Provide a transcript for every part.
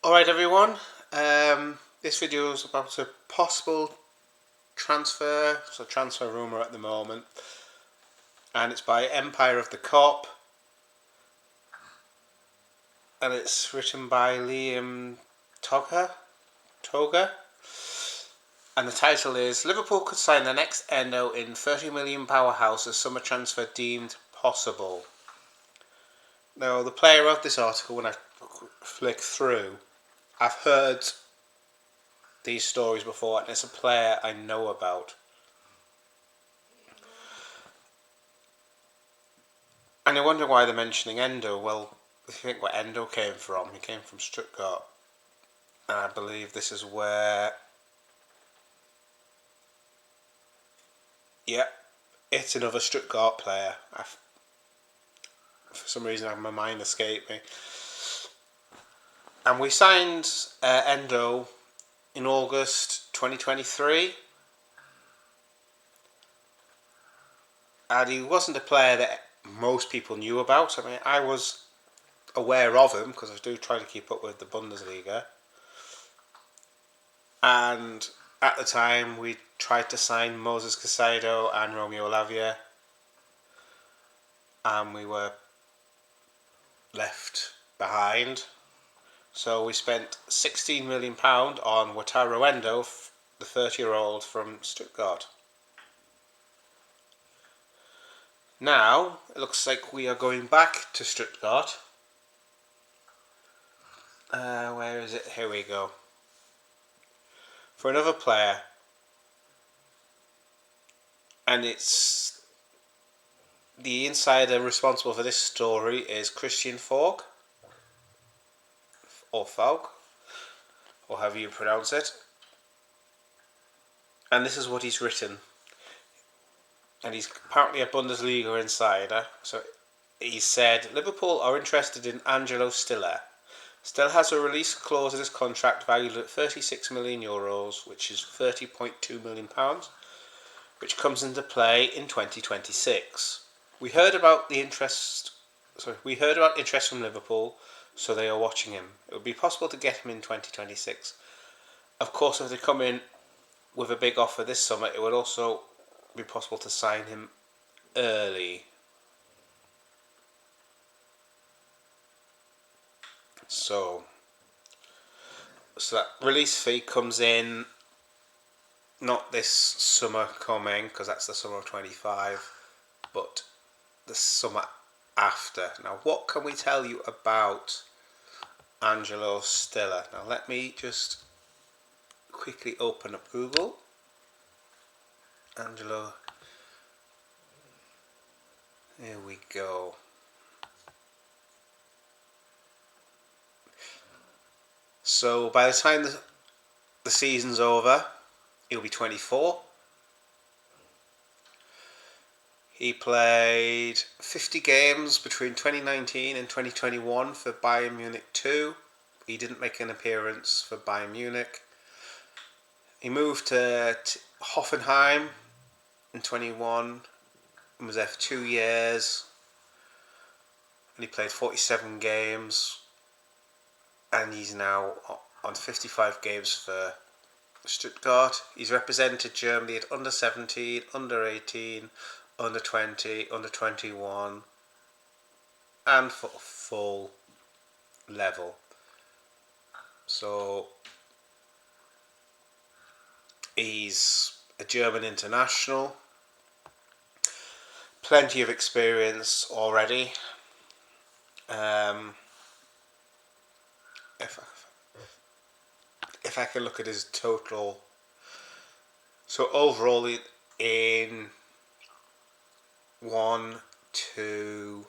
Alright everyone, this video is about a possible transfer, transfer rumour at the moment, and it's by Empire of the Cop, and it's written by Liam Toga, and the title is Liverpool could sign the next Endo in £30 million powerhouse as summer transfer deemed possible. Now the player of this article, when I flick through, I've heard these stories before, and it's a player I know about. And I wonder why they're mentioning Endo. Well, if you think where Endo came from, he came from Stuttgart. And I believe this is where... Yep, it's another Stuttgart player. For some reason, my mind escaped me. And we signed Endo in August 2023. And he wasn't a player that most people knew about. I mean, I was aware of him because I do try to keep up with the Bundesliga. And at the time, we tried to sign Moses Caicedo and Romeo Lavia, and we were left behind. So we spent £16 million on Wataru Endo, the 30-year-old from Stuttgart. Now, it looks like we are going back to Stuttgart. Where is it? Here we go. For another player. And it's... The insider responsible for this story is Christian Falk. Or Falk. Or however you pronounce it. And this is what he's written. And he's apparently a Bundesliga insider. So he said, Liverpool are interested in Angelo Stiller. Stiller has a release clause in his contract valued at €36 million, which is £30.2 million, which comes into play in 2026. We heard about interest from Liverpool, so they are watching him. It would be possible to get him in 2026. Of course, if they come in with a big offer this summer, it would also be possible to sign him early. So that release fee comes in not this summer coming, because that's the summer of 25, but the summer after. Now, what can we tell you about Angelo Stiller? Now, let me just quickly open up Google. Angelo. Here we go. So by the time the season's over, he'll be 24. He played 50 games between 2019 and 2021 for Bayern Munich 2. He didn't make an appearance for Bayern Munich. He moved to Hoffenheim in 21 and was there for 2 years. And he played 47 games. And he's now on 55 games for Stuttgart. He's represented Germany at under 17, under 18, under 20, under 21, and for full level. So he's a German international. Plenty of experience already. If I can look at his total, so overall in 1, 2,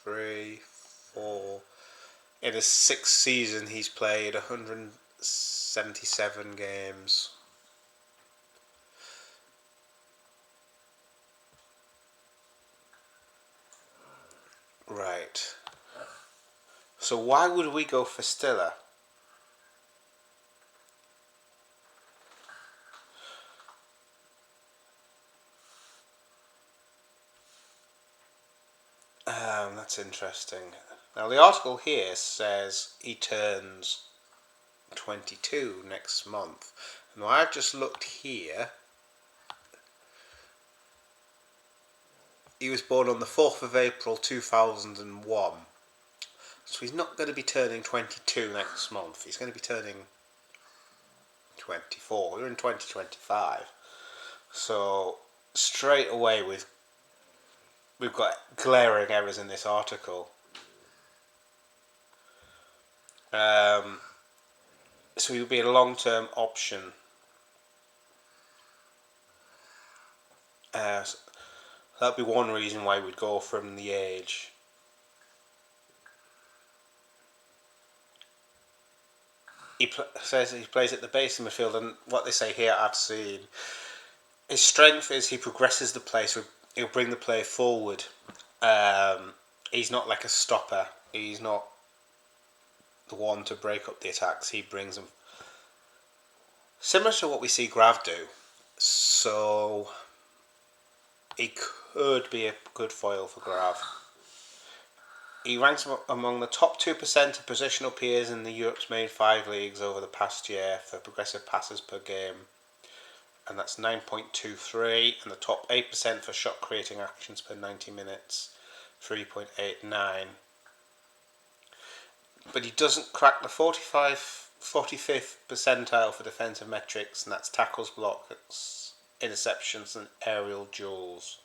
3, 4, in his 6th season he's played 177 games. Right. So why would we go for Stiller? That's interesting. Now the article here says he turns 22 next month. Now I've just looked here. He was born on the 4th of April 2001. So he's not going to be turning 22 next month. He's going to be turning 24. We're in 2025. So straight away we've got glaring errors in this article. So he would be a long-term option. So that'd be one reason why we'd go from the age. He says he plays at the base of the midfield, and what they say here I've seen. His strength is he progresses the play, so he'll bring the play forward. He's not like a stopper. He's not the one to break up the attacks. He brings them. Similar to what we see Grav do. So he could be a good foil for Grav. He ranks among the top 2% of positional peers in the Europe's main 5 leagues over the past year for progressive passes per game. And that's 9.23, and the top 8% for shot creating actions per 90 minutes, 3.89. But he doesn't crack the 45th percentile for defensive metrics, and that's tackles, blocks, interceptions, and aerial duels.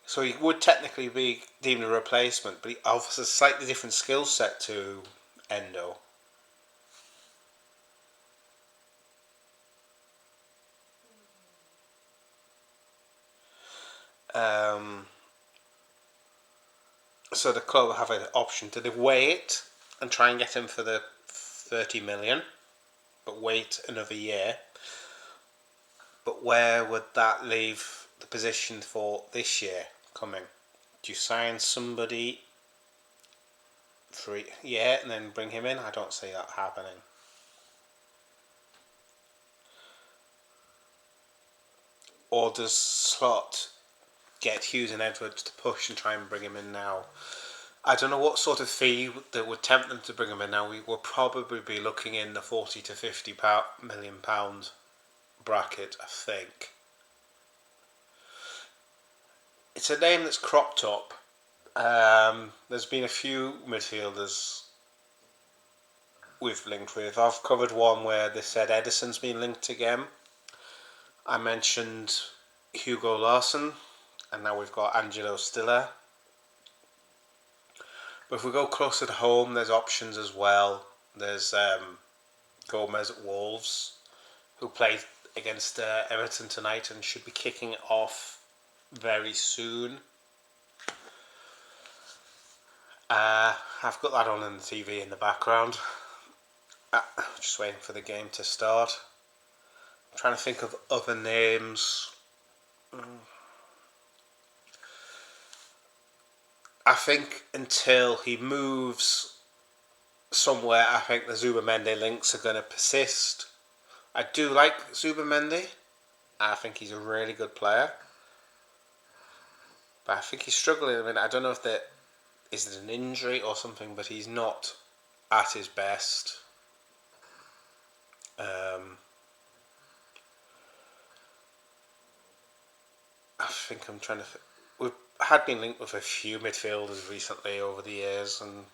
So he would technically be deemed a replacement, but he offers a slightly different skill set to Endo. So the club have an option to wait and try and get him for the 30 million, but wait another year. But where would that leave the position for this year coming? Do you sign somebody for a year and then bring him in? I don't see that happening. Or does Slot get Hughes and Edwards to push and try and bring him in now? I don't know what sort of fee that would tempt them to bring him in now. We will probably be looking in the 40 to 50 million pound bracket, I think. It's a name that's cropped up. There's been a few midfielders we've linked with. I've covered one where they said Edison's been linked again. I mentioned Hugo Larsson, and now we've got Angelo Stiller. But if we go closer to home, there's options as well. There's Gomez at Wolves, who played against Everton tonight and should be kicking it off very soon. I've got that on the TV in the background. Just waiting for the game to start. I'm trying to think of other names. I think until he moves somewhere, I think the Zubamendi links are going to persist. I do like Zubamendi. I think he's a really good player. But I think he's struggling a minute. I don't know if is it an injury or something, but he's not at his best. I think I'm trying to... We've had been linked with a few midfielders recently over the years, and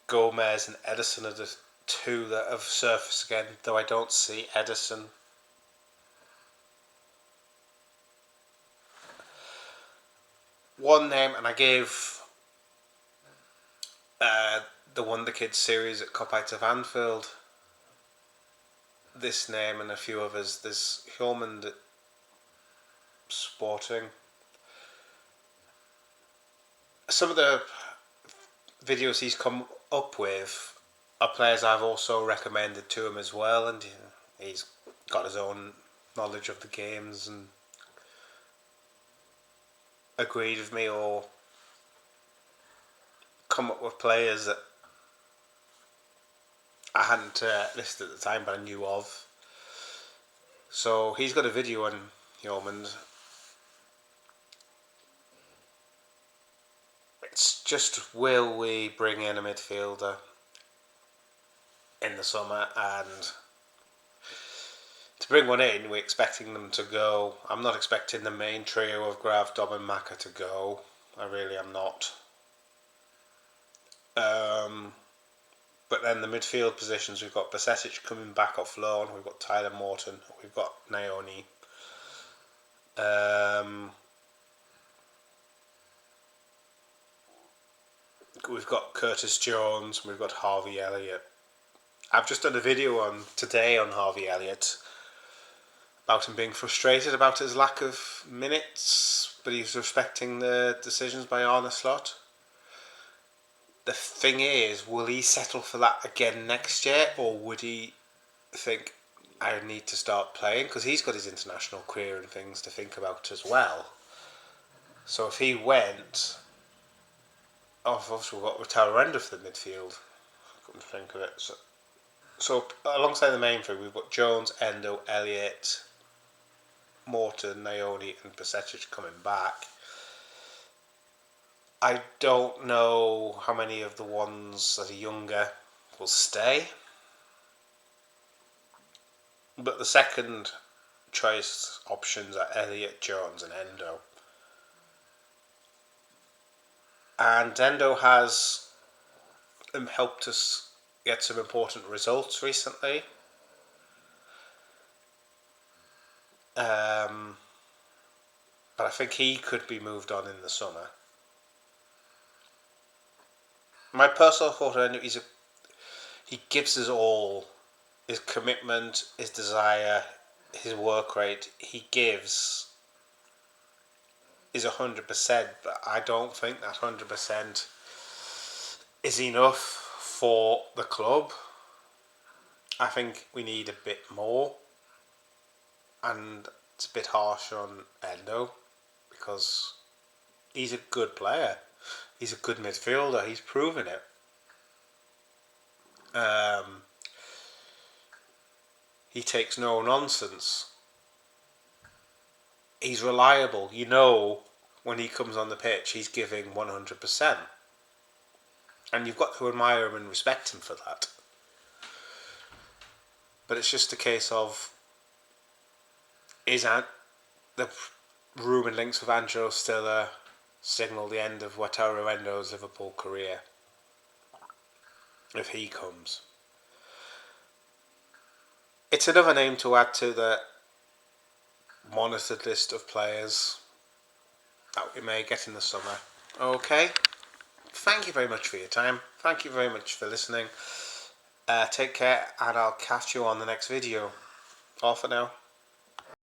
Gomez and Edison are the two that have surfaced again, though I don't see Edison. One name, and I gave the Wonder Kids series at Copites of Anfield this name and a few others. There's Hjormund at Sporting. Some of the videos he's come up with are players I've also recommended to him as well, and he's got his own knowledge of the games and agreed with me or come up with players that I hadn't listed at the time, but I knew of. So he's got a video on Yeomans. It's just, will we bring in a midfielder in the summer? And to bring one in, we're expecting them to go. I'm not expecting the main trio of Grav, Dom and Maka to go. I really am not. But then the midfield positions, we've got Basetic coming back off loan, we've got Tyler Morton, we've got Naoni. We've got Curtis Jones, we've got Harvey Elliott. I've just done a video today on Harvey Elliott about him being frustrated about his lack of minutes, but he's respecting the decisions by Arne Slot. The thing is, will he settle for that again next year, or would he think, I need to start playing? Because he's got his international career and things to think about as well. So if he went, obviously we've got Wataru Endo for the midfield. I couldn't think of it. So alongside the main three, we've got Jones, Endo, Elliott, Morton, Naoni, and Basetic coming back. I don't know how many of the ones that are younger will stay. But the second choice options are Elliott, Jones, and Endo. And Endo has helped us get some important results recently. But I think he could be moved on in the summer. My personal thought on Endo is he gives us all. His commitment, his desire, his work rate, he gives is 100%, but I don't think that 100% is enough for the club. I think we need a bit more, and it's a bit harsh on Endo because he's a good player. He's a good midfielder. He's proven it. He takes no nonsense. He's reliable. You know, when he comes on the pitch, he's giving 100%. And you've got to admire him and respect him for that. But it's just a case of, is the rumour links with Angelo Stiller signal the end of Wataru Endo's Liverpool career if he comes? It's another name to add to the monitored list of players that we may get in the summer. Okay, thank you very much for your time. Thank you very much for listening. Take care, and I'll catch you on the next video. All for now.